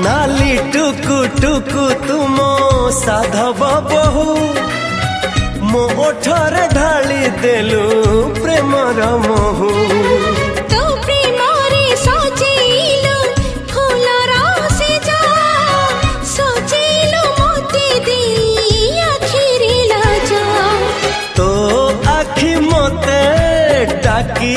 नाली टुकु टुकु तुम साधव बहु मो ओठरे ढाली देलु प्रेमर महू तो प्रेम रे सजेइलु फूलर सेजा सजेइलु मोते देई आखिरे लाजा तो आखि मते डाकी